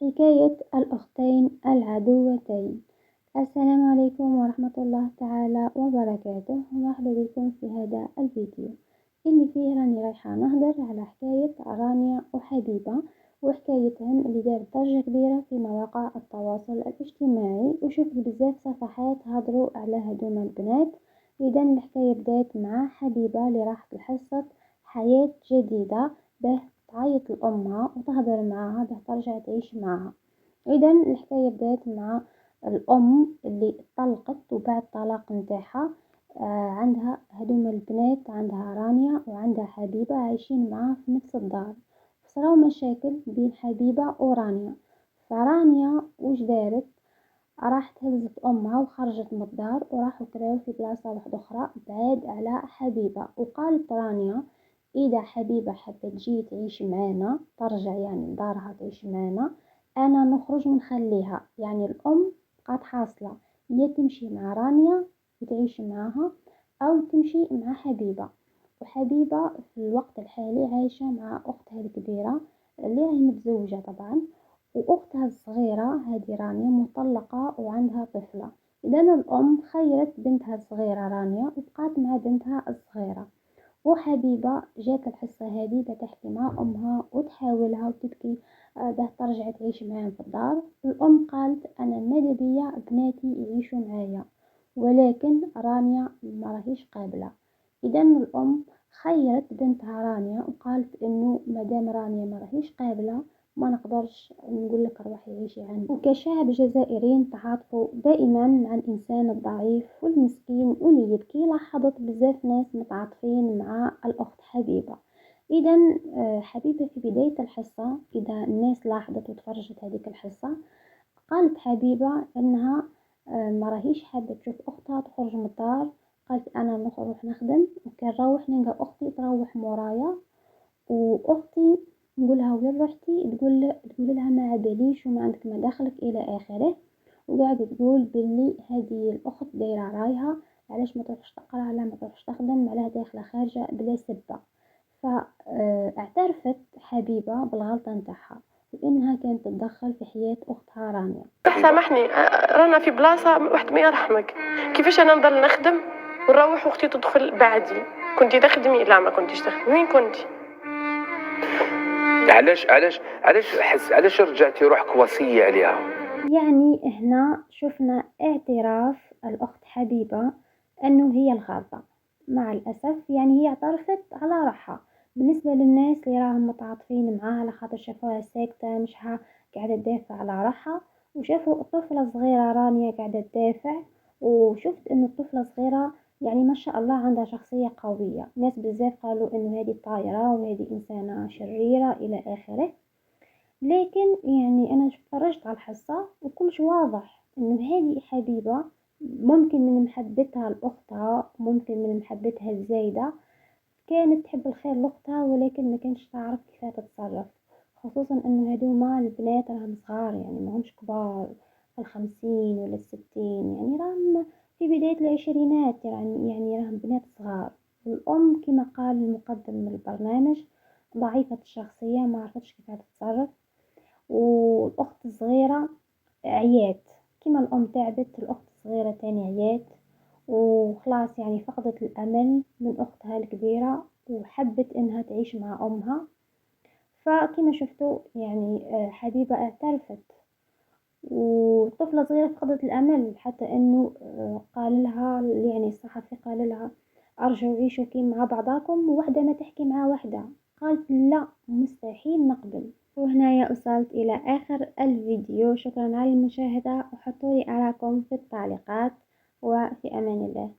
حكاية الأختين العدوتين. السلام عليكم ورحمة الله تعالى وبركاته، ومرحبا بكم في هذا الفيديو اللي فيه راني رايحة نهضر على حكاية رانيا وحبيبة، وحكايتهم اللي دارت ضجة كبيرة في مواقع التواصل الاجتماعي، وشفت بزاف صفحات هضروا على هدوم البنات. إذا الحكاية بدات مع حبيبة اللي راحت لحصة حياة جديدة به تعيط لأمها وتهضر معاها به ترجع تعيش معاها. إذا الحكاية بدات مع الأم اللي طلقت، وبعد طلاق نتاعها عندها هدوم البنات، عندها رانيا وعندها حبيبة عايشين معاها في نفس الدار. صراو مشاكل بين حبيبة ورانيا، فرانيا وش دارت؟ راحت هزت أمها وخرجت من الدار وراحوا كراو في بلاصة واحدة أخرى بعاد على حبيبة. وقالت رانيا إذا حبيبة حابة تجي تعيش معانا ترجع يعني لدارها تعيش معانا، أنا نخرج ونخليها. يعني الأم قد حاصلة هي تمشي مع رانيا وتعيش معاها أو تمشي مع حبيبة. وحبيبة في الوقت الحالي عايشة مع أختها الكبيرة اللي هي متزوجة طبعا، وأختها الصغيرة هذه رانيا مطلقة وعندها طفلة. إذن الأم خيرت بنتها الصغيرة رانيا وبقات مع بنتها الصغيرة، وحبيبة جات الحصة هذه بتحكي مع أمها وتحاولها وتبكي به ترجع تعيش معاهم في الدار. الأم قالت أنا ماذا بيا بناتي يعيشوا معايا، ولكن رانيا ما راهيش قابلة. إذا الأم خيرت بنتها رانيا وقالت إنه مادام رانيا ما راهيش قابلة ما نقدرش نقول لك روحي عيشي عندي. وكشعب جزائري نتعاطفوا دائما مع الانسان الضعيف والمسكين واللي يبكي، لاحظت بزاف ناس متعاطفين مع الاخت حبيبه. اذا حبيبه في بدايه الحصه، اذا الناس لاحظت وتفرجت هذيك الحصه، قالت حبيبه انها ما راهيش حابه تشوف اختها تخرج من الدار. قالت انا نروح نخدم وكنروح نلقى اختي تروح مورايا، واختي نقولها وين رحتي؟ تقول لها ما عباليش وما عندك ما دخلك الى اخره. وقاعده تقول باللي هذه الاخت دايره رايها علاش ما تروحش تقرا، على ما تروحش تخدم، علاه داخله خارجه بلا سبه. فاعترفت حبيبه بالغلطه نتاعها وانها كانت تتدخل في حياه اختها رانيا. سامحني، رانا في بلاصه واحد ما يرحمك. كيفاش انا نضل نخدم ونروح واختي تدخل بعدي؟ كنتي تخدمي؟ لا ما كنتيش تخدمي. وين كنتي؟ علاش رجعتي روحك وصية عليها؟ يعني هنا شفنا اعتراف الأخت حبيبة أنه هي الغلطة. مع الأسف يعني هي اعترفت على روحها. بالنسبة للناس اللي راهم متعاطفين معاها على خاطر شافوها ساكتة مش قاعدة تدافع على روحها، وشافوا الطفلة الصغيرة رانيا قاعدة تدافع، وشفت أن الطفلة الصغيرة يعني ما شاء الله عندها شخصية قوية. ناس بزاف قالوا أنه هذه طايرة وهذه إنسانة شريرة إلى آخره. لكن يعني أنا فرجت على الحصة وكلش واضح إنه هذه حبيبة ممكن من محبتها لأختها، ممكن من محبتها الزايدة كانت تحب الخير لأختها، ولكن ما كانش تعرف كيف تتصرف. خصوصا إنه هذوما البنات راهم صغار، يعني ما همش كبار في 50 ولا 60، يعني راهم في بداية العشرينات، يعني راهم بنات صغار. الأم كما قال المقدم من البرنامج ضعيفة الشخصية، ما عرفتش كيف تتصرف. والأخت الصغيرة عيات كما الأم تعبت، الأخت الصغيرة تاني عيات وخلاص، يعني فقدت الأمل من أختها الكبيرة وحبت إنها تعيش مع أمها. فكما شفتوا يعني حبيبة اعترفت، والطفلة صغيرة فقدت الأمل، حتى إنه قال لها يعني الصحفي قال لها أرجعوا عيشوا كي مع بعضاكم، ووحدة ما تحكي مع وحدة. قالت لا مستحيل نقبل. وهنا وصلت إلى آخر الفيديو، شكرا على المشاهدة، وحطوا لي آراءكم في التعليقات، وفي أمان الله.